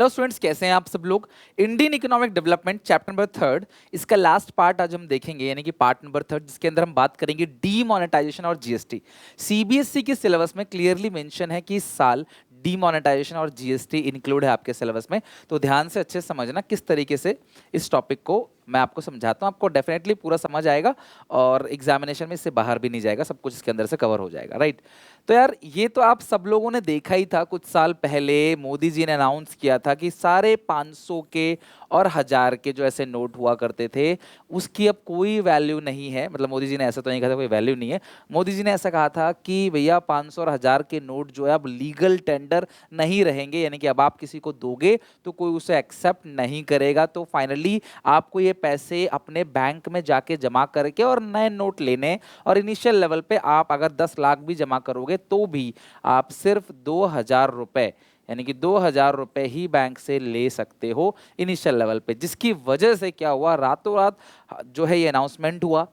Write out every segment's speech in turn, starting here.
Hello students, कैसे हैं आप सब लोग। Indian economic development chapter number 3, इसका लास्ट पार्ट आज हम देखेंगे, यानी कि पार्ट नंबर 3, जिसके अंदर हम बात करेंगे डीमोनेटाइजेशन और जीएसटी। सीबीएसई के सिलेबस में क्लियरली मेंशन है कि इस साल डीमोनेटाइजेशन और जीएसटी इंक्लूड है आपके सिलेबस में। तो ध्यान से अच्छे से समझना किस तरीके से इस टॉपिक को मैं आपको समझाता हूँ, आपको डेफिनेटली पूरा समझ आएगा और एग्जामिनेशन में इससे बाहर भी नहीं जाएगा, सब कुछ इसके अंदर से कवर हो जाएगा, राइट। तो यार ये तो आप सब लोगों ने देखा ही था, कुछ साल पहले मोदी जी ने अनाउंस किया था कि सारे 500 के और 1000 के जो ऐसे नोट हुआ करते थे उसकी अब कोई वैल्यू नहीं है। मतलब मोदी जी ने ऐसा तो नहीं कहा था कोई वैल्यू नहीं है, मोदी जी ने ऐसा कहा था कि भैया 500 और 1000 के नोट जो है अब लीगल टेंडर नहीं रहेंगे, यानी कि अब आप किसी को दोगे तो कोई उसे एक्सेप्ट नहीं करेगा। तो फाइनली आपको ये पैसे अपने बैंक में जाके जमा करके और नए नोट लेने, और इनिशियल लेवल पे आप अगर 10 लाख भी जमा करोगे तो भी आप सिर्फ 2000 रुपए, यानी कि 2000 रुपए ही बैंक से ले सकते हो इनिशियल लेवल पे। जिसकी वजह से क्या हुआ, रातों रात जो है ये अनाउंसमेंट हुआ,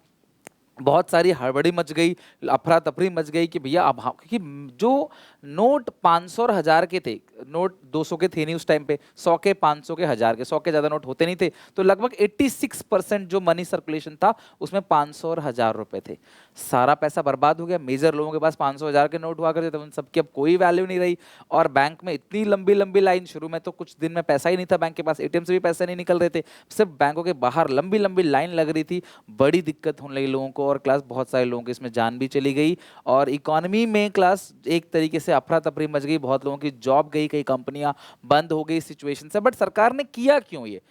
बहुत सारी हड़बड़ी मच गई, अफरा तफरी मच गई कि भैया अब क्योंकि जो नोट 500 और 1000 के थे, नोट 200 के थे नहीं उस टाइम पे, 100 के, 500 के, 1000 के, 100 के ज़्यादा नोट होते नहीं थे। तो लगभग 86% जो मनी सर्कुलेशन था उसमें 500 और 1000 रुपए थे। सारा पैसा बर्बाद हो गया। मेजर लोगों के पास 500 1000 के नोट हुआ करते थे, उन सबकी अब कोई वैल्यू नहीं रही। और बैंक में इतनी लंबी लंबी लाइन, शुरू में तो कुछ दिन में पैसा ही नहीं था बैंक के पास, एटीएम से भी पैसे नहीं निकल रहे थे, सिर्फ बैंकों के बाहर लंबी लंबी लाइन लग रही थी। बड़ी दिक्कत होने लगी लोगों को, और क्लास बहुत सारे लोगों की इसमें जान भी चली गई, और इकोनॉमी में क्लास एक तरीके से अफरा तफरी मच गई, बहुत लोगों की जॉब गई, कई कंपनियां बंद हो गई सिचुएशन से। बट सरकार ने किया क्यों ये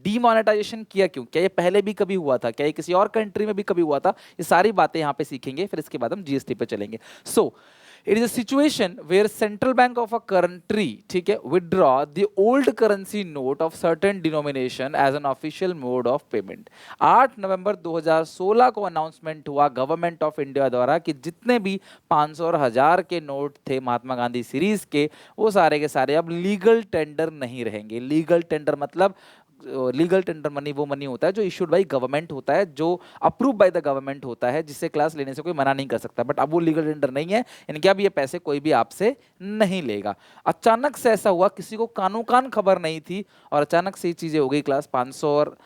डीमोनेटाइजेशन, किया क्यों? क्या ये पहले भी कभी हुआ था? क्या ये किसी और कंट्री में भी कभी हुआ था? ये सारी बातें यहाँ पे सीखेंगे, फिर इसके बाद हम जीएसटी पे चलेंगे। सो it is a situation where central bank of a country, ठीक है, withdraw the old currency note of certain denomination as an official mode of payment। 8 नवंबर 2016 को अनाउंसमेंट हुआ गवर्नमेंट ऑफ इंडिया द्वारा कि जितने भी 500 और 1000 के नोट थे महात्मा गांधी सीरीज के, वो सारे के सारे अब लीगल टेंडर नहीं रहेंगे। लीगल टेंडर मतलब लीगल टेंडर मनी वो मनी होता है जो इशूड बाई गवर्नमेंट होता है, जो अप्रूव बाय द गवर्नमेंट होता है, जिससे क्लास लेने से कोई मना नहीं कर सकता। बट अब वो लीगल टेंडर नहीं है, यानी कि अब ये पैसे कोई भी आपसे नहीं लेगा। अचानक से ऐसा हुआ, किसी को कानो कान खबर नहीं थी, और अचानक से ये चीजें हो गई क्लास। 500 और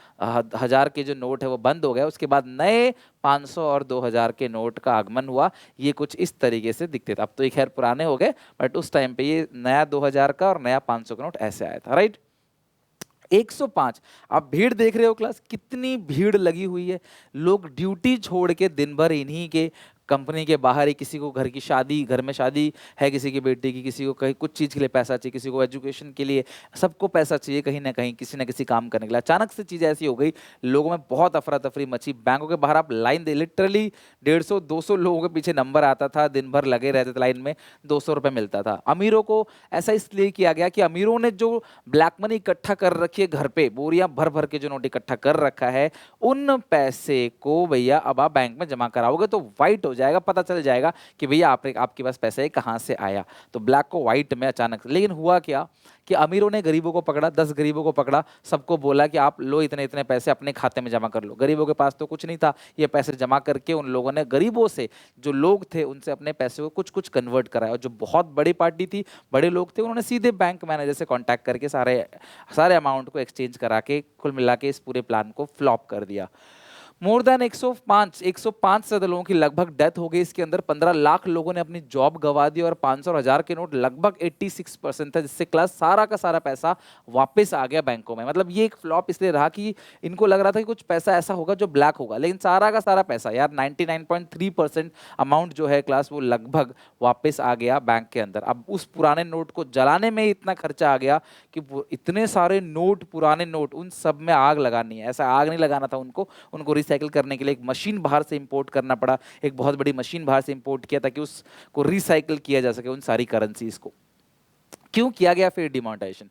1000 के जो नोट है वो बंद हो गया, उसके बाद नए 500 और 2000 के नोट का आगमन हुआ। ये कुछ इस तरीके से दिखते थे। अब तो ये खैर पुराने हो गए, बट उस टाइम पे ये नया 2000 का और नया 500 का नोट ऐसे आया था, राइट। 105। आप भीड़ देख रहे हो क्लास, कितनी भीड़ लगी हुई है। लोग ड्यूटी छोड़ के दिन भर इन्हीं के कंपनी के बाहर ही, किसी को घर की शादी, घर में शादी है किसी की बेटी की, किसी को कहीं कुछ चीज़ के लिए पैसा चाहिए, किसी को एजुकेशन के लिए, सबको पैसा चाहिए कहीं ना कहीं, किसी ना किसी काम करने के लिए। अचानक से चीज़ ऐसी हो गई, लोगों में बहुत अफरा तफरी मची। बैंकों के बाहर आप लाइन दे, लिटरली 150-200 लोगों के पीछे नंबर आता था, दिन भर लगे रहते थे लाइन में, 200 रुपये मिलता था। अमीरों को ऐसा इसलिए किया गया कि अमीरों ने जो ब्लैक मनी इकट्ठा कर रखी है घर पे, बोरियां भर भर के जो नोट इकट्ठा कर रखा है, उन पैसे को भैया अब आप बैंक में जमा कराओगे तो वाइट हो जाएगा, पता चल जाएगा कि भैया आपके पास पैसे कहाँ से आया। तो ब्लैक को व्हाइट में अचानक से। लेकिन हुआ क्या कि अमीरों ने गरीबों को पकड़ा, 10 गरीबों को पकड़ा, सबको बोला कि आप लो इतने इतने पैसे अपने खाते में जमा कर लो। गरीबों के पास तो कुछ नहीं था, ये पैसे जमा करके उन लोगों ने गरीबों से, जो लोग थे उनसे अपने पैसे को कुछ कुछ कन्वर्ट कराया। और जो बहुत बड़ी पार्टी थी, बड़े लोग थे, उन्होंने सीधे बैंक मैनेजर से कॉन्टैक्ट करके सारे सारे अमाउंट को एक्सचेंज करा के कुल मिला के इस पूरे प्लान को फ्लॉप कर दिया। मोर देन 105 से लोगों की लगभग डेथ हो गई। इसके अंदर 15 लाख लोगों ने अपनी जॉब गंवा दी, और 500 और 1000 के नोट लगभग 86% था, जिससे क्लास सारा का सारा पैसा वापस आ गया बैंकों में। मतलब ये एक फ्लॉप इसलिए रहा कि इनको लग रहा था कि कुछ पैसा ऐसा होगा जो ब्लैक होगा, लेकिन सारा का सारा पैसा यार 99.3% अमाउंट जो है क्लास वो लगभग वापस आ गया बैंक के अंदर। अब उस पुराने नोट को जलाने में इतना खर्चा आ गया कि इतने सारे नोट, पुराने नोट, उन सब में आग लगानी है। ऐसा आग नहीं लगाना था उनको रिसाइकिल करने के लिए एक मशीन बाहर से इंपोर्ट करना पड़ा, एक बहुत बड़ी मशीन बाहर से इंपोर्ट किया ताकि उसको रिसाइकिल किया जा सके, उन सारी करेंसीज को। क्यों किया गया फिर डिमोनेटाइजेशन?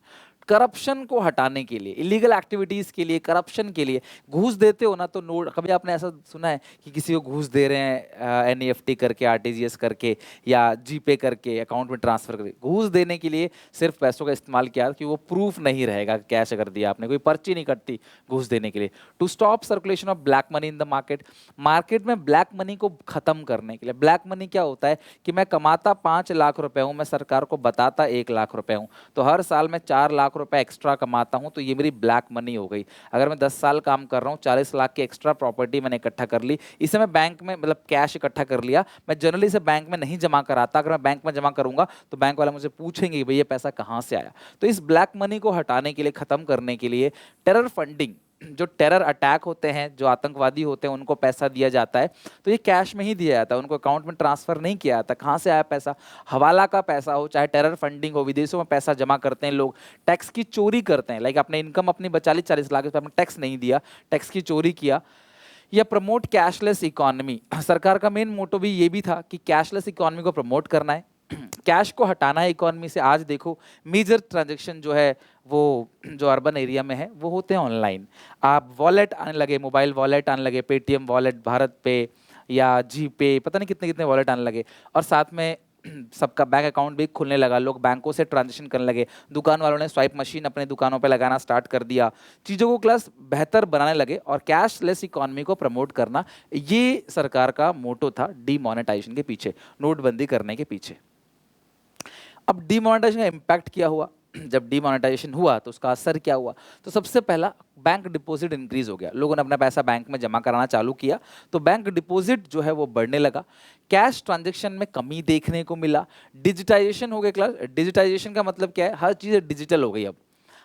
करप्शन को हटाने के लिए, इलीगल एक्टिविटीज के लिए, करप्शन के लिए। घूस देते हो ना तो नोट, कभी आपने ऐसा सुना है कि किसी को घूस दे रहे हैं एनईएफटी करके, आरटीजीएस करके, या जीपे करके अकाउंट में ट्रांसफर करके? घूस देने के लिए सिर्फ पैसों का इस्तेमाल किया कि वो प्रूफ नहीं रहेगा कैश अगर दिया आपने, कोई पर्ची नहीं कटती घूस देने के लिए। To stop circulation of black money in the market, market में ब्लैक मनी को खत्म करने के लिए। ब्लैक मनी क्या होता है कि मैं कमाता 5 लाख रुपए हूं, मैं सरकार को बताता 1 लाख रुपए हूं, तो हर साल मैं 4 लाख लाख रुपए एक्स्ट्रा कमाता हूं तो ये मेरी ब्लैक मनी हो गई। अगर मैं 10 साल काम कर रहा हूं, 40 लाख की एक्स्ट्रा प्रॉपर्टी मैंने इकट्ठा कर ली, इसे मैं बैंक में मतलब कैश इकट्ठा कर लिया, मैं जनरली इसे बैंक में नहीं जमा कराता, अगर मैं बैंक में जमा करूंगा तो बैंक वाला मुझे पूछेंगे कि भाई ये पैसा कहां से आया। तो इस ब्लैक मनी को हटाने के लिए, खत्म करने के लिए टेरर फंडिंग, जो टेरर अटैक होते हैं, जो आतंकवादी होते हैं, उनको पैसा दिया जाता है तो ये कैश में ही दिया जाता है, उनको अकाउंट में ट्रांसफर नहीं किया जाता। कहाँ से आया पैसा? हवाला का पैसा हो, चाहे टेरर फंडिंग हो, विदेशों में पैसा जमा करते हैं लोग, टैक्स की चोरी करते हैं, लाइक अपने इनकम अपनी बचा ली 40 लाख, इस पर आपने टैक्स नहीं दिया, टैक्स की चोरी किया। या प्रमोट कैशलेस इकोनॉमी, सरकार का मेन मोटो भी ये भी था कि कैशलेस इकोनॉमी को प्रमोट करना है, कैश को हटाना है इकोनॉमी से। आज देखो मेजर ट्रांजैक्शन जो है वो जो अर्बन एरिया में है वो होते हैं ऑनलाइन। आप वॉलेट आने लगे, मोबाइल वॉलेट आने लगे, पेटीएम वॉलेट, भारत पे या जी पे, पता नहीं कितने कितने वॉलेट आने लगे, और साथ में सबका बैंक अकाउंट भी खुलने लगा, लोग बैंकों से ट्रांजेक्शन करने लगे, दुकान वालों ने स्वाइप मशीन अपने दुकानों पे लगाना स्टार्ट कर दिया, चीज़ों को क्लास बेहतर बनाने लगे और कैशलेस इकोनॉमी को प्रमोट करना, ये सरकार का मोटो था डीमोनेटाइजेशन के पीछे, नोटबंदी करने के पीछे। अब डीमोनेटाइजेशन का इम्पैक्ट क्या हुआ? जब डीमोनेटाइजेशन हुआ तो उसका असर क्या हुआ? तो सबसे पहला बैंक डिपॉजिट इंक्रीज हो गया, लोगों ने अपना पैसा बैंक में जमा कराना चालू किया तो बैंक डिपॉजिट जो है वो बढ़ने लगा, कैश ट्रांजैक्शन में कमी देखने को मिला, डिजिटाइजेशन हो गया क्लास। डिजिटाइजेशन का मतलब क्या है? हर चीज़ डिजिटल हो गई।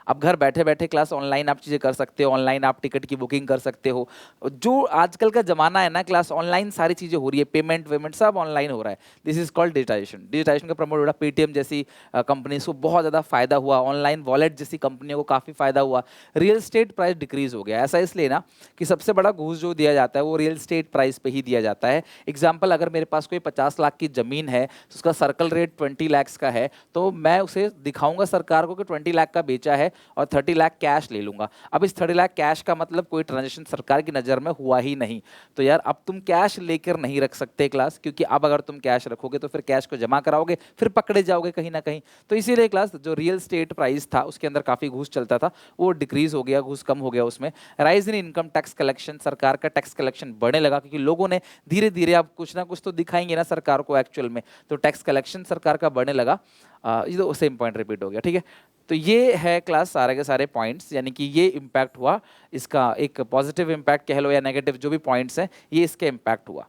अब घर बैठे बैठे क्लास ऑनलाइन आप चीज़ें कर सकते हो, ऑनलाइन आप टिकट की बुकिंग कर सकते हो, जो आजकल का जमाना है ना क्लास, ऑनलाइन सारी चीज़ें हो रही है, पेमेंट वेमेंट सब ऑनलाइन हो रहा है। This is called digitization. Digitization का प्रमोट हो रहा है, पेटीएम जैसी कंपनीज को बहुत ज़्यादा फायदा हुआ, ऑनलाइन वॉलेट जैसी कंपनियों को काफ़ी फायदा हुआ, रियल स्टेट प्राइस डिक्रीज हो गया। ऐसा इसलिए ना कि सबसे बड़ा घूस जो दिया जाता है वो रियल स्टेट प्राइस पे ही दिया जाता है। एग्जाम्पल, अगर मेरे पास कोई 50 लाख की ज़मीन है तो उसका सर्कल रेट 20 लाख का है, तो मैं उसे दिखाऊंगा सरकार को कि 20 लाख का बेचा है और 30 लाख कैश ले लूंगा। अब इस 30 लाख कैश का मतलब कोई ट्रांजेक्शन सरकार की नज़र में हुआ ही नहीं, तो यार अब तुम कैश लेकर नहीं रख सकते क्लास, क्योंकि अब अगर तुम कैश रखोगे तो फिर कैश को जमा कराओगे, फिर पकड़े जाओगे कहीं ना कहीं। तो इसीलिए क्लास जो रियल स्टेट प्राइस था उसके अंदर काफ़ी घूस चलता था, वो डिक्रीज हो गया, घूस कम हो गया उसमें। Rise in income tax collection, सरकार का टैक्स कलेक्शन बढ़ने लगा क्योंकि लोगों ने धीरे धीरे अब कुछ ना कुछ तो दिखाएंगे ना सरकार को एक्चुअल में, तो टैक्स कलेक्शन सरकार का बढ़ने लगा। ये तो सेम पॉइंट रिपीट हो गया, ठीक है। तो ये है क्लास सारे के सारे पॉइंट्स, यानी कि ये इम्पैक्ट हुआ, इसका एक पॉजिटिव इम्पैक्ट कह लो या नेगेटिव, जो भी पॉइंट्स हैं ये इसके इम्पैक्ट हुआ।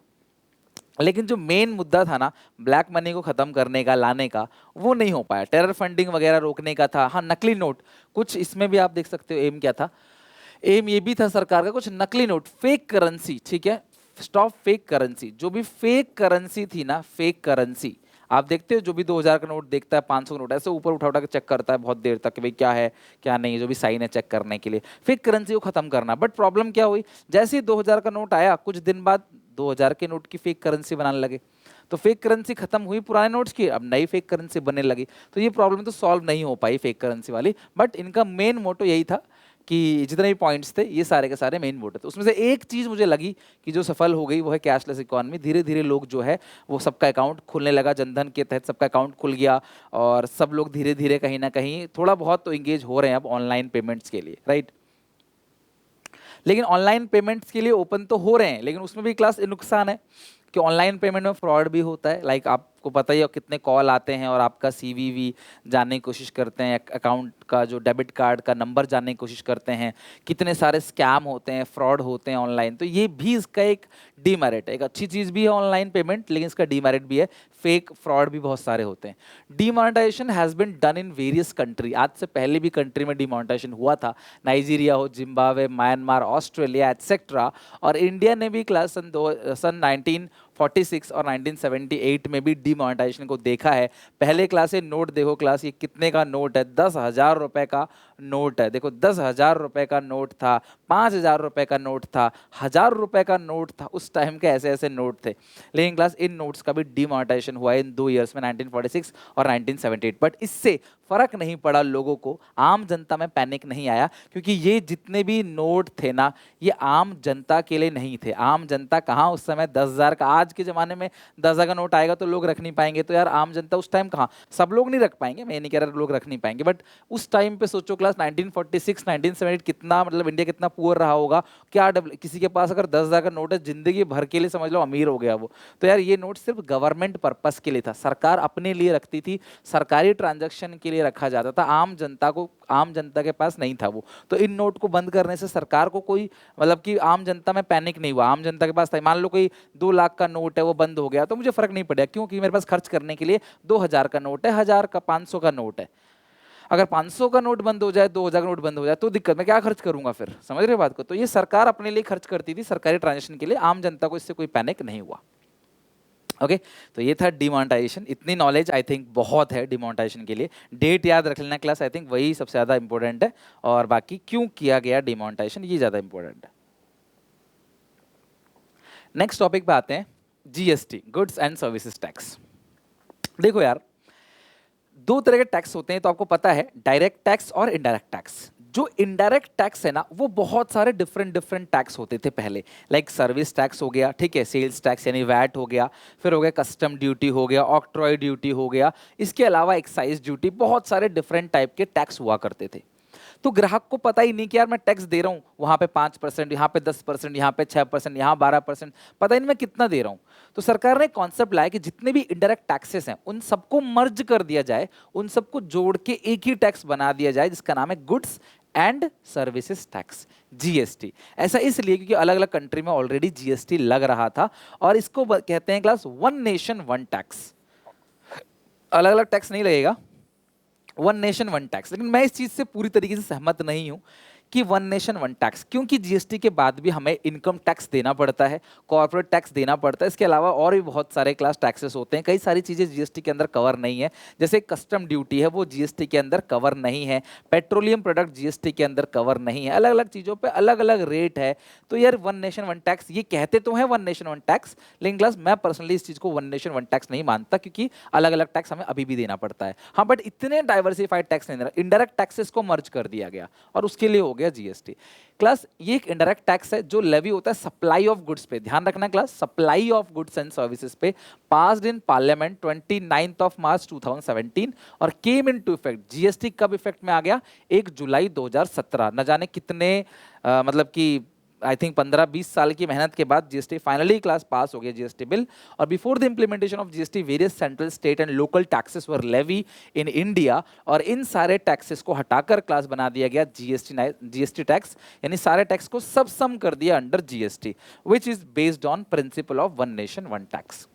लेकिन जो मेन मुद्दा था ना ब्लैक मनी को खत्म करने का, लाने का, वो नहीं हो पाया। टेरर फंडिंग वगैरह रोकने का था, हाँ नकली नोट कुछ, इसमें भी आप देख सकते हो एम क्या था, एम ये भी था सरकार का, कुछ नकली नोट, फेक करेंसी, ठीक है, स्टॉप फेक करेंसी। जो भी फेक करेंसी थी ना, फेक करेंसी, आप देखते हो जो भी 2000 का नोट देखता है, 500 का नोट, ऐसे ऊपर उठा उठा के चेक करता है बहुत देर तक कि भाई क्या है क्या नहीं, जो भी साइन है चेक करने के लिए, फेक करेंसी को खत्म करना। बट प्रॉब्लम क्या हुई, जैसे ही 2000 का नोट आया कुछ दिन बाद 2000 के नोट की फेक करेंसी बनाने लगे, तो फेक करेंसी खत्म हुई पुराने नोट्स की, अब नई फेक करेंसी बनने लगी। तो ये प्रॉब्लम तो सॉल्व नहीं हो पाई फेक करेंसी वाली, बट इनका मेन मोटो यही था कि जितने भी पॉइंट्स थे ये सारे के सारे मेन मोटो थे। उसमें से एक चीज़ मुझे लगी कि जो सफल हो गई वो है कैशलेस इकोनॉमी। धीरे धीरे लोग जो है वो सबका अकाउंट खुलने लगा, जनधन के तहत सबका अकाउंट खुल गया और सब लोग धीरे धीरे कहीं ना कहीं थोड़ा बहुत तो इंगेज हो रहे हैं अब ऑनलाइन पेमेंट्स के लिए, राइट। लेकिन ऑनलाइन पेमेंट्स के लिए ओपन तो हो रहे हैं, लेकिन उसमें भी क्लास नुकसान है कि ऑनलाइन पेमेंट में फ्रॉड भी होता है। लाइक आपको पता ही है कितने कॉल आते हैं और आपका सीवीवी जानने की कोशिश करते हैं, अकाउंट का जो डेबिट कार्ड का नंबर जानने की कोशिश करते हैं, कितने सारे स्कैम होते हैं, फ्रॉड होते हैं ऑनलाइन। तो ये भी इसका एक डीमेरिट है। एक अच्छी चीज़ भी है ऑनलाइन पेमेंट, लेकिन इसका डीमेरिट भी है, फेक फ्रॉड भी बहुत सारे होते हैं। Demonetization has been done in various country, आज से पहले भी कंट्री में डीमोनेटाइजेशन हुआ था, नाइजीरिया हो, जिम्बाब्वे, म्यांमार, ऑस्ट्रेलिया एटसेट्रा। और इंडिया ने भी क्लास सन 1946 और 1978 में भी डीमोनेटाइजेशन को देखा है। पहले क्लास से नोट देखो क्लास, ये कितने का नोट है, 10,000 रुपए का नोट है। देखो 10,000 रुपए का नोट था, 5,000 रुपए का नोट था, 1,000 रुपए का नोट था, उस टाइम के ऐसे ऐसे नोट थे। लेकिन क्लास इन नोट्स का भी डीमोनेटाइजेशन हुआ है इन 2 ईयर्स में, 1946 और 1978। बट इससे फर्क नहीं पड़ा लोगों को, आम जनता में पैनिक नहीं आया, क्योंकि ये जितने भी नोट थे ना ये आम जनता के लिए नहीं थे। आम जनता कहाँ उस समय 10,000 का, आज के ज़माने में 10,000 का नोट आएगा तो लोग रख नहीं पाएंगे, तो यार आम जनता उस टाइम कहाँ, सब लोग नहीं रख पाएंगे, मैं ये नहीं कह रहा लोग रख नहीं पाएंगे, बट उस टाइम पे सोचो क्लास क्लास 1946 1978 कितना मतलब इंडिया कितना पुअर रहा होगा, क्या किसी के पास अगर 10,000 का नोट है, जिंदगी भर के लिए समझ लो अमीर हो गया वो। तो यार ये नोट सिर्फ गवर्नमेंट पर्पस के लिए था, सरकार अपने लिए रखती थी, सरकारी ट्रांजैक्शन के लिए रखा जाता था, आम जनता के पास नहीं था वो। तो इन नोट को बंद करने से सरकार को कोई मतलब कि आम जनता में पैनिक नहीं हुआ, आम जनता के पास था। मान लो कोई 2 लाख का नोट है वो बंद हो गया तो मुझे फर्क नहीं पड़ा, क्योंकि मेरे पास खर्च करने के लिए 2,000 का नोट है, 1,000 का 500 का नोट है। अगर 500 का नोट बंद हो जाए, 2,000 का नोट बंद हो जाए तो दिक्कत, मैं क्या खर्च करूंगा फिर, समझ रहे हो बात को। तो ये सरकार अपने लिए खर्च करती थी, सरकारी ट्रांजेक्शन के लिए, आम जनता को इससे कोई पैनिक नहीं हुआ। ओके तो ये था डिमोनेटाइजेशन। इतनी नॉलेज आई थिंक बहुत है डिमोनेटाइजेशन के लिए। डेट याद रख लेना क्लास, आई थिंक वही सबसे ज़्यादा इंपॉर्टेंट है, और बाकी क्यों किया गया डिमोनेटाइजेशन ये ज़्यादा इंपॉर्टेंट है। नेक्स्ट टॉपिक पे आते हैं, GST, goods and services tax. देखो यार, 2 तरह के टैक्स होते हैं तो आपको पता है, डायरेक्ट टैक्स और इनडायरेक्ट टैक्स। जो इनडायरेक्ट टैक्स है ना, वो बहुत सारे डिफरेंट डिफरेंट टैक्स होते थे पहले, लाइक सर्विस टैक्स हो गया, ठीक है, सेल्स टैक्स यानी वैट हो गया, फिर हो गया कस्टम ड्यूटी हो गया, ऑक्ट्रॉय ड्यूटी हो गया, इसके अलावा एक्साइज ड्यूटी, बहुत सारे डिफरेंट टाइप के टैक्स हुआ करते थे। तो ग्राहक को पता ही नहीं कि यार मैं टैक्स दे रहा हूँ, वहां पे 5%, यहाँ पे 10%, यहाँ पे 6%, यहाँ 12%, पता ही नहीं मैं कितना दे रहा हूँ। तो सरकार ने कॉन्सेप्ट लाया कि जितने भी इनडायरेक्ट टैक्सेस हैं उन सबको मर्ज कर दिया जाए, उन सबको जोड़ के एक ही टैक्स बना दिया जाए, जिसका नाम है goods and services tax, GST. ऐसा इसलिए क्योंकि अलग अलग कंट्री में ऑलरेडी जीएसटी लग रहा था, और इसको कहते हैं class one nation one tax. अलग अलग टैक्स नहीं लगेगा, वन नेशन वन टैक्स। लेकिन मैं इस चीज से पूरी तरीके से सहमत नहीं हूं कि वन नेशन वन टैक्स, क्योंकि जीएसटी के बाद भी हमें इनकम टैक्स देना पड़ता है, कॉर्पोरेट टैक्स देना पड़ता है, इसके अलावा और भी बहुत सारे क्लास टैक्सेस होते हैं। कई सारी चीज़ें जीएसटी के अंदर कवर नहीं है, जैसे कस्टम ड्यूटी है वो जीएसटी के अंदर कवर नहीं है, पेट्रोलियम प्रोडक्ट जीएसटी के अंदर कवर नहीं है, अलग अलग चीज़ों पर अलग अलग रेट है। तो यार वन नेशन वन टैक्स ये कहते तो हैं वन नेशन वन टैक्स, लेकिन क्लास मैं पर्सनली इस चीज़ को वन नेशन वन टैक्स नहीं मानता, क्योंकि अलग अलग टैक्स हमें अभी भी देना पड़ता है। हाँ, बट इतने डाइवर्सिफाइड टैक्स नहीं देना, इंडायरेक्ट टैक्सेस को मर्ज कर दिया गया और उसके लिए हो गया जीएसटी। क्लास ये एक इनडायरेक्ट टैक्स है जो लेवी होता है सप्लाई ऑफ गुड्स पे, ध्यान रखना class, supply of goods and services पे, पास्ड इन पार्लियामेंट 29 मार्च 2017 और केम इनटू इफेक्ट। जीएसटी कब इफेक्ट में आ गया? 1 जुलाई 2017। न जाने कितने मतलब कि आई थिंक 15-20 साल की मेहनत के बाद जीएसटी फाइनली क्लास पास हो गया, जीएसटी बिल। और before the implementation of GST various central state and local taxes were levy in India, और इन सारे टैक्सेस को हटाकर क्लास बना दिया गया जीएसटी टैक्स, यानी सारे टैक्स को सब सम कर दिया under GST, which is based on principle of one nation one tax.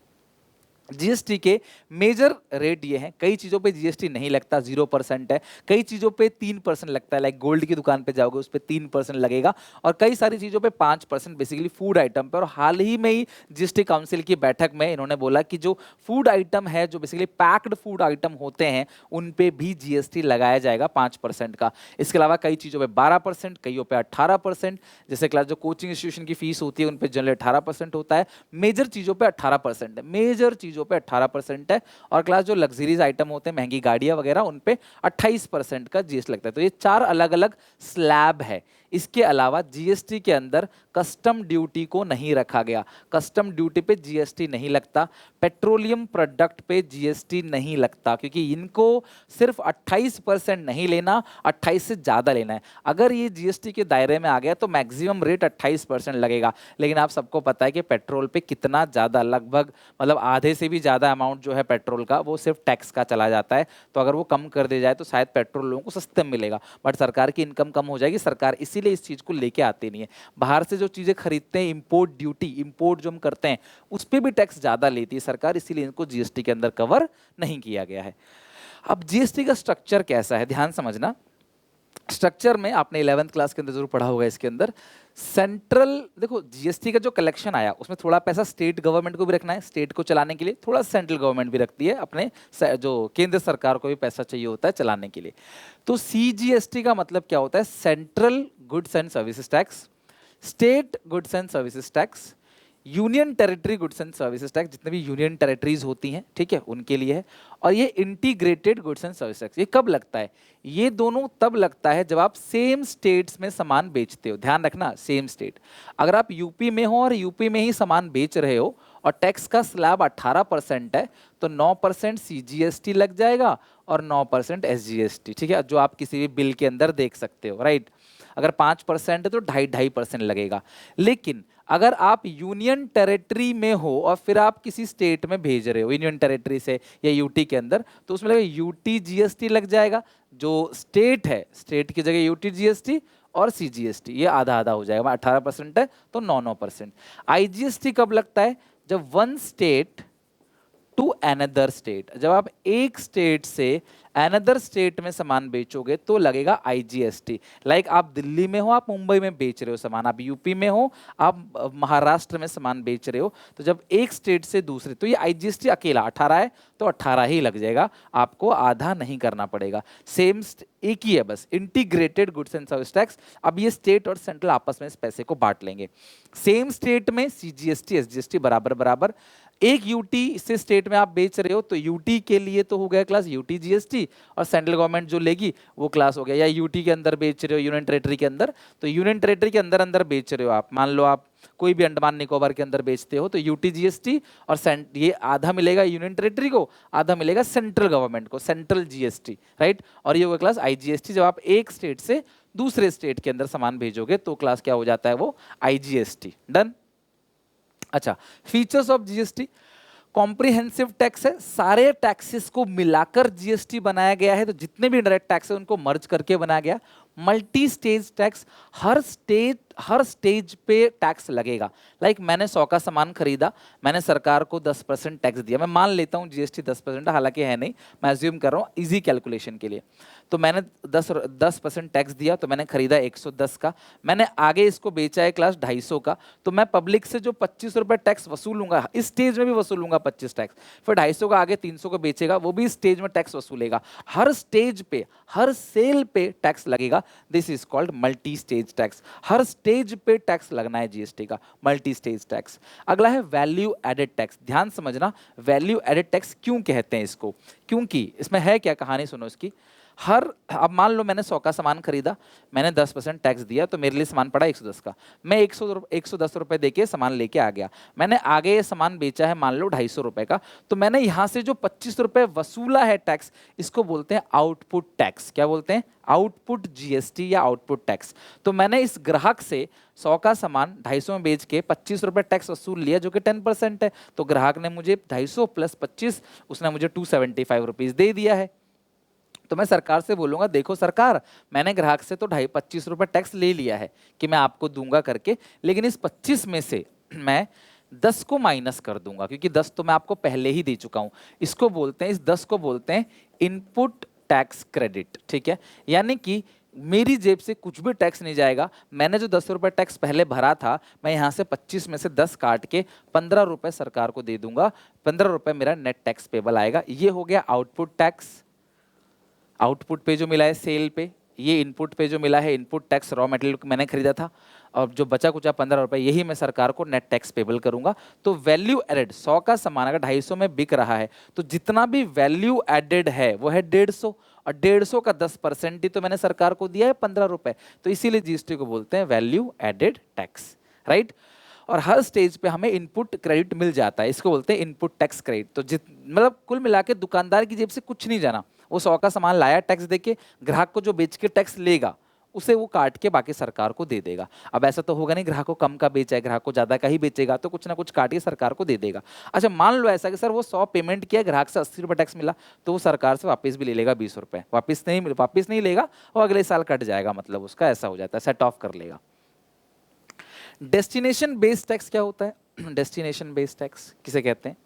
GST के मेजर रेट ये हैं, कई चीज़ों पे जीएसटी नहीं लगता, 0% है, कई चीज़ों पे 3% लगता है, लाइक गोल्ड की दुकान पे जाओगे उस पे 3% लगेगा, और कई सारी चीज़ों पे 5% बेसिकली फूड आइटम पे। और हाल ही में ही जीएसटी काउंसिल की बैठक में इन्होंने बोला कि जो फूड आइटम है, जो बेसिकली पैक्ड फूड आइटम होते हैं, उन पे भी जीएसटी लगाया जाएगा 5% का। इसके अलावा कई चीज़ों पर 12%, कईयों पर 18%, जैसे क्लास जो कोचिंग इंस्टीट्यूशन की फीस होती है उन पर जनरली 18% होता है, मेजर चीज़ों पर 18% है, मेजर चीज़ों पे 18% है, और क्लास जो लग्जरीज आइटम होते हैं, महंगी गाड़ियां वगैरह, उन पे 28% का जीएसटी लगता है। तो ये 4 अलग अलग स्लैब है। इसके अलावा जीएसटी के अंदर कस्टम ड्यूटी को नहीं रखा गया, कस्टम ड्यूटी पे जीएसटी नहीं लगता, पेट्रोलियम प्रोडक्ट पे जीएसटी नहीं लगता, क्योंकि इनको सिर्फ 28% नहीं लेना, 28 से ज़्यादा लेना है। अगर ये जीएसटी के दायरे में आ गया तो मैक्सिमम रेट 28% लगेगा। लेकिन आप सबको पता है कि पेट्रोल पे कितना ज़्यादा, लगभग मतलब आधे से भी ज़्यादा अमाउंट जो है पेट्रोल का वो सिर्फ टैक्स का चला जाता है। तो अगर वो कम कर दिया जाए तो शायद पेट्रोल लोगों को सस्ते में मिलेगा, बट सरकार की इनकम कम हो जाएगी, सरकार इसीलिए इस चीज़ को लेके आती नहीं है। बाहर से जो चीज़ें खरीदते हैं, इंपोर्ट ड्यूटी, इंपोर्ट जो हम करते हैं उस पर भी टैक्स ज़्यादा लेती है सरकार, इसीलिए इनको जीएसटी के अंदर कवर नहीं किया गया है। अब जीएसटी का स्ट्रक्चर कैसा है, ध्यान समझना। स्ट्रक्चर में आपने 11th क्लास के अंदर जरूर पढ़ा होगा, इसके अंदर सेंट्रल, देखो जीएसटी का जो कलेक्शन आया उसमें थोड़ा पैसा स्टेट गवर्नमेंट को भी रखना है, स्टेट को चलाने के लिए थोड़ा सेंट्रल गवर्नमेंट भी रखती है, अपने जो केंद्र सरकार को भी पैसा चाहिए होता है चलाने के लिए। तो सीजीएसटी का मतलब क्या होता है? Central goods and services tax, state goods and services tax, union territory goods and services tax, जितने भी यूनियन टेरिटरीज होती हैं, ठीक है, उनके लिए है। और ये integrated goods and service tax, ये कब लगता है? ये दोनों तब लगता है जब आप सेम स्टेट्स में सामान बेचते हो। ध्यान रखना, सेम स्टेट। अगर आप यूपी में हो और यूपी में ही सामान बेच रहे हो और टैक्स का स्लैब 18% है तो 9% सीजीएसटी लग जाएगा और 9% एसजीएसटी, ठीक है, जो आप किसी भी बिल के अंदर देख सकते हो, राइट। अगर 5% है तो 2.5% लगेगा। लेकिन अगर आप यूनियन टेरिटरी में हो और फिर आप किसी स्टेट में भेज रहे हो यूनियन टेरिटरी से या यूटी के अंदर, तो उसमें लगेगा यूटी जीएसटी लग जाएगा। जो स्टेट है, स्टेट की जगह यूटी जीएसटी और सीजीएसटी, ये आधा आधा हो जाएगा। 18% है तो 9-9%। आईजीएसटी कब लगता है? जब one state to another state, जब आप एक स्टेट से अनदर स्टेट में सामान बेचोगे तो लगेगा आईजीएसटी। लाइक आप दिल्ली में हो, आप मुंबई में बेच रहे हो सामान, आप यूपी में हो, आप महाराष्ट्र में सामान बेच रहे हो, तो जब एक स्टेट से दूसरे, तो ये आईजीएसटी अकेला 18 है तो 18 ही लग जाएगा, आपको आधा नहीं करना पड़ेगा। सेम एक ही है बस, integrated goods and service tax. अब ये स्टेट और सेंट्रल आपस में इस पैसे को बांट लेंगे। सेम स्टेट में सीजीएसटी एसजीएसटी बराबर बराबर। एक यूटी से स्टेट में आप बेच रहे हो तो यूटी के लिए तो हो गया क्लास यूटी जीएसटी, और सेंट्रल गवर्नमेंट जो लेगी वो क्लास हो गया। या यूटी के अंदर बेच रहे हो यूनियन टेरिटरी के अंदर, तो यूनियन टेरिटरी के अंदर अंदर बेच रहे हो आप, मान लो आप कोई भी अंडमान निकोबार के अंदर बेचते हो तो यूटी जीएसटी, और ये आधा मिलेगा यूनियन टेरिटरी को, आधा मिलेगा सेंट्रल गवर्नमेंट को, सेंट्रल जीएसटी, राइट। और ये होगा क्लास आईजीएसटी। जब आप एक स्टेट से दूसरे स्टेट के अंदर सामान भेजोगे तो क्लास क्या हो जाता है? वो आईजीएसटी। डन। अच्छा, features of GST, comprehensive tax है, सारे टैक्सेस को मिलाकर जीएसटी बनाया गया है, तो जितने भी डायरेक्ट टैक्स है उनको मर्ज करके बनाया गया। मल्टी स्टेज टैक्स, हर स्टेज पे टैक्स लगेगा। लाइक मैंने 100 का सामान खरीदा, मैंने सरकार को 10% टैक्स दिया, मैं मान लेता हूँ जीएसटी 10%, हालांकि है नहीं, मैं अज्यूम कर रहा हूँ इजी कैलकुलेशन के लिए। तो मैंने 10% टैक्स दिया, तो मैंने खरीदा 110 का, मैंने आगे इसको बेचा है क्लास 250 का, तो मैं पब्लिक से जो 25 रुपए टैक्स वसूलूंगा, इस स्टेज में भी वसूलूंगा 25 टैक्स, फिर 250 का आगे 300 को बेचेगा, वो भी स्टेज में टैक्स वसूलेगा। हर स्टेज पे, हर सेल पे टैक्स लगेगा। This is called multi stage tax. Her stage पे टैक्स लगना है जीएसटी का, मल्टी स्टेज टैक्स। अगला है वैल्यू एडेड टैक्स। ध्यान समझना, वैल्यू एडेड टैक्स क्यों कहते हैं इसको, क्योंकि इसमें है क्या, कहानी सुनो इसकी। अब मान लो मैंने 100 का सामान खरीदा, मैंने 10% टैक्स दिया, तो मेरे लिए सामान पड़ा 110 का, मैं 110 रुपए देके सामान लेके आ गया, मैंने आगे ये सामान बेचा है मान लो 250 रुपए का, तो मैंने यहां से जो 25 रुपए वसूला है टैक्स, इसको बोलते हैं आउटपुट टैक्स। क्या बोलते हैं? आउटपुट जीएसटी या आउटपुट टैक्स। तो मैंने इस ग्राहक से 100 का सामान 250 में बेच के 25 रुपए टैक्स वसूल लिया, जो कि 10% है, तो ग्राहक ने मुझे 250 प्लस 25, उसने मुझे 275 रुपीज दे दिया है। तो मैं सरकार से बोलूंगा, देखो सरकार, मैंने ग्राहक से तो 25 रुपए टैक्स ले लिया है कि मैं आपको दूंगा करके, लेकिन इस 25 में से मैं 10 को माइनस कर दूंगा, क्योंकि 10 तो मैं आपको पहले ही दे चुका हूं। इसको बोलते हैं, इस 10 को बोलते हैं इनपुट टैक्स क्रेडिट, ठीक है। यानी कि मेरी जेब से कुछ भी टैक्स नहीं जाएगा, मैंने जो 10 रुपए टैक्स पहले भरा था, मैं यहाँ से 25 में से 10 काट के 15 रुपए सरकार को दे दूंगा, 15 रुपए मेरा नेट टैक्स पेबल आएगा। ये हो गया आउटपुट टैक्स। आउटपुट पे जो मिला है सेल पे, ये इनपुट पे जो मिला है इनपुट टैक्स, रॉ मटेरियल मैंने खरीदा था, और जो बचा कुचा 15 रुपए, यही मैं सरकार को नेट टैक्स पेबल करूंगा। तो वैल्यू एडेड, 100 का सामान अगर 250 में बिक रहा है, तो जितना भी वैल्यू एडेड है वो है 150, और 150 का 10% ही तो मैंने सरकार को दिया है 15 रुपए, तो इसीलिए जीएसटी को बोलते हैं वैल्यू एडेड टैक्स, राइट। और हर स्टेज पे हमें इनपुट क्रेडिट मिल जाता है, इसको बोलते हैं इनपुट टैक्स क्रेडिट। तो मतलब कुल मिला के दुकानदार की जेब से कुछ नहीं जाना, वो 100 का सामान लाया टैक्स देके, ग्राहक को जो बेच के टैक्स लेगा उसे वो काट के बाकी सरकार को दे देगा। अब ऐसा तो होगा नहीं ग्राहक को कम का बेचा है, ग्राहक को ज्यादा का ही बेचेगा, तो कुछ ना कुछ काट के सरकार को दे देगा। अच्छा, मान लो ऐसा कि सर वो 100 पेमेंट किया, ग्राहक से 80 रुपए टैक्स मिला, तो वो सरकार से वापस भी ले लेगा 20 रुपए, वापस नहीं लेगा, वो अगले साल कट जाएगा, मतलब उसका ऐसा हो जाता है, सेट ऑफ कर लेगा। डेस्टिनेशन बेस्ड टैक्स क्या होता है? डेस्टिनेशन बेस्ड टैक्स किसे कहते हैं?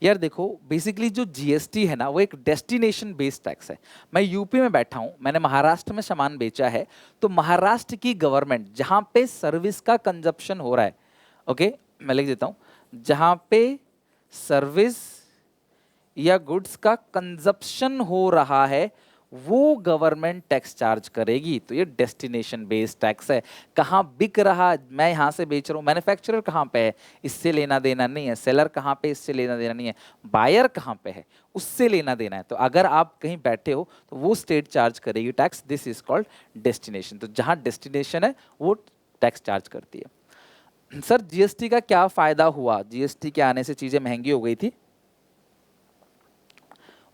यार देखो, बेसिकली जो जीएसटी है ना, वो एक डेस्टिनेशन बेस्ड टैक्स है। मैं यूपी में बैठा हूं, मैंने महाराष्ट्र में सामान बेचा है, तो महाराष्ट्र की गवर्नमेंट जहां पे सर्विस का कंजप्शन हो रहा है, ओके, मैं लिख देता हूं, जहां पे सर्विस या गुड्स का कंजप्शन हो रहा है, वो गवर्नमेंट टैक्स चार्ज करेगी। तो ये डेस्टिनेशन बेस्ड टैक्स है। कहाँ बिक रहा, मैं यहाँ से बेच रहा हूँ, मैन्युफैक्चरर कहाँ पे है, इससे लेना देना नहीं है, सेलर कहाँ पे, इससे लेना देना नहीं है, बायर कहाँ पे है, उससे लेना देना है। तो अगर आप कहीं बैठे हो तो वो स्टेट चार्ज करेगी tax, this is called destination. तो जहाँ डेस्टिनेशन है वो टैक्स चार्ज करती है। सर जीएसटी का क्या फायदा हुआ, जीएसटी के आने से चीजें महंगी हो गई थी।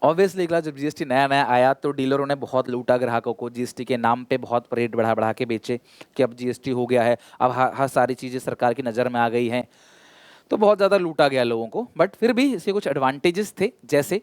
ऑब्वियसली क्लास, जब जीएसटी नया नया आया तो डीलरों ने बहुत लूटा ग्राहकों को, जीएसटी के नाम पे बहुत रेट बढ़ा बढ़ा के बेचे कि अब जीएसटी हो गया है, अब हर सारी चीजें सरकार की नज़र में आ गई हैं, तो बहुत ज़्यादा लूटा गया लोगों को। बट फिर भी इसके कुछ एडवांटेजेस थे, जैसे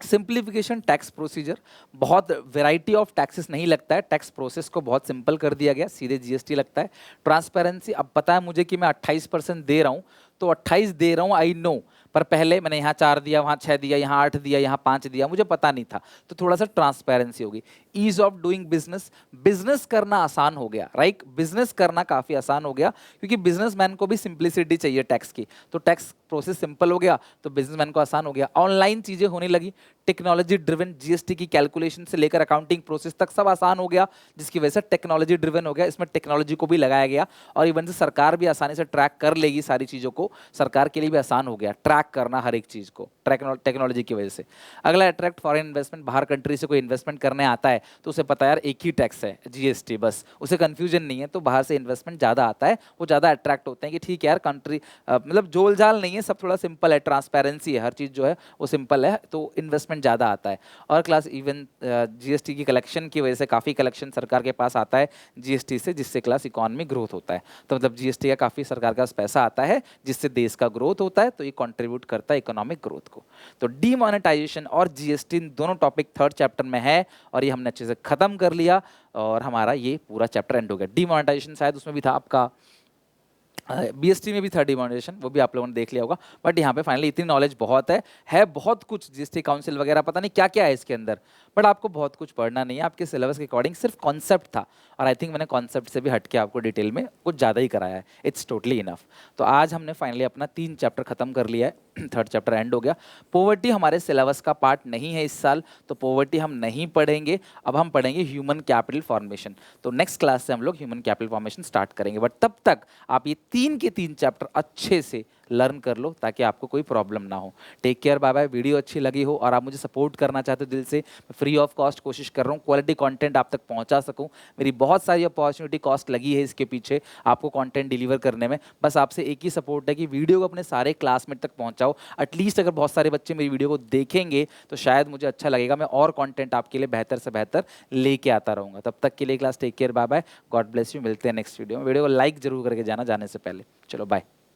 सिंप्लीफिकेशन टैक्स प्रोसीजर, बहुत वैरायटी ऑफ टैक्सेस नहीं लगता है, टैक्स प्रोसेस को बहुत सिंपल कर दिया गया, सीधे जीएसटी लगता है। ट्रांसपेरेंसी, अब पता है मुझे कि मैं 28% दे रहा हूँ, तो 28 दे रहा हूँ, आई नो, पर पहले मैंने यहाँ 4 दिया, वहाँ 6 दिया, यहाँ 8 दिया, यहाँ 5 दिया, मुझे पता नहीं था, तो थोड़ा सा ट्रांसपेरेंसी होगी। Ease of doing business, business करना आसान हो गया, राइट, बिजनेस करना काफ़ी आसान हो गया, क्योंकि बिजनेसमैन को भी सिंप्लिसिटी चाहिए टैक्स की, तो टैक्स प्रोसेस सिंपल हो गया, तो बिजनेसमैन को आसान हो गया। ऑनलाइन चीज़ें होने लगी, टेक्नोलॉजी ड्रिवन, जीएसटी की कैलकुलेशन से लेकर अकाउंटिंग प्रोसेस तक सब आसान हो गया, जिसकी वजह से टेक्नोलॉजी ड्रिवन हो गया, इसमें टेक्नोलॉजी को भी लगाया गया, और इवन से सरकार भी आसानी से ट्रैक कर लेगी सारी चीज़ों को, सरकार के लिए भी आसान हो गया ट्रैक करना हर एक चीज़ को टेक्नोलॉजी की वजह से। अगला, अट्रैक्ट फॉरेन इन्वेस्टमेंट, बाहर कंट्री से कोई इन्वेस्टमेंट करने आता है तो उसे पता है यार एक ही टैक्स है जीएसटी, बस उसे कंफ्यूजन नहीं है, तो बाहर से इन्वेस्टमेंट ज़्यादा आता है, वो ज़्यादा अट्रैक्ट होते हैं कि ठीक है यार कंट्री, मतलब जोल जाल नहीं है, सब थोड़ा सिंपल है, ट्रांसपेरेंसी है, हर चीज़ जो है वो सिंपल है, तो इन्वेस्टमेंट ज़्यादा आता है। और क्लास इवन जीएसटी की कलेक्शन की वजह से काफ़ी कलेक्शन सरकार के पास आता है जीएसटी से, जिससे क्लास इकॉनमी ग्रोथ होता है, तो मतलब जीएसटी का काफ़ी सरकार का पैसा आता है, जिससे देश का ग्रोथ होता है, तो ये कंट्रीब्यूट करता है इकोनॉमिक ग्रोथ को। तो डीमोनेटाइजेशन और जीएसटी दोनों टॉपिक थर्ड चैप्टर में है, और ये हमने अच्छे से खत्म कर लिया, और हमारा ये पूरा चैप्टर एंड हो गया। डीमोनेटाइजेशन शायद उसमें भी था आपका, बीएसटी में भी था डिमोनेटाइजेशन, वो भी आप लोगों ने देख लिया होगा, बट यहाँ पे फाइनली इतनी नॉलेज बहुत है बहुत कुछ, जीएसटी काउंसिल वगैरह पता नहीं क्या क्या है इसके अंदर, बट आपको बहुत कुछ पढ़ना नहीं है, आपके सिलेबस के अकॉर्डिंग सिर्फ कॉन्सेप्ट था, और आई थिंक मैंने कॉन्सेप्ट से भी हट के आपको डिटेल में कुछ ज़्यादा ही कराया है, इट्स टोटली इनफ। तो आज हमने फाइनली अपना 3 चैप्टर खत्म कर लिया है, थर्ड चैप्टर एंड हो गया। पोवर्टी हमारे सिलेबस का पार्ट नहीं है इस साल, तो पोवर्टी हम नहीं पढ़ेंगे, अब हम पढ़ेंगे ह्यूमन कैपिटल फॉर्मेशन, तो नेक्स्ट क्लास से हम लोग ह्यूमन कैपिटल फॉर्मेशन स्टार्ट करेंगे, बट तब तक आप ये 3 के 3 चैप्टर अच्छे से लर्न कर लो, ताकि आपको कोई प्रॉब्लम ना हो। Take care, bye bye. Video अच्छी लगी हो और आप मुझे सपोर्ट करना चाहते हो दिल से, फ्री ऑफ कॉस्ट कोशिश कर रहा हूँ क्वालिटी कंटेंट आप तक पहुंचा सकूं, मेरी बहुत सारी अपॉर्चुनिटी कॉस्ट लगी है इसके पीछे आपको कंटेंट डिलीवर करने में, बस आपसे एक ही सपोर्ट है कि वीडियो को अपने सारे क्लासमेट तक पहुंचाओ, एटलीस्ट अगर बहुत सारे बच्चे मेरी वीडियो को देखेंगे तो शायद मुझे अच्छा लगेगा, मैं और कंटेंट आपके लिए बेहतर से बेहतर लेके आता रहूँगा। तब तक के लिए class take care, bye bye, God bless you, मिलते हैं नेक्स्ट वीडियो में। वीडियो को लाइक जरूर करके जाना जाने से पहले। चलो बाय।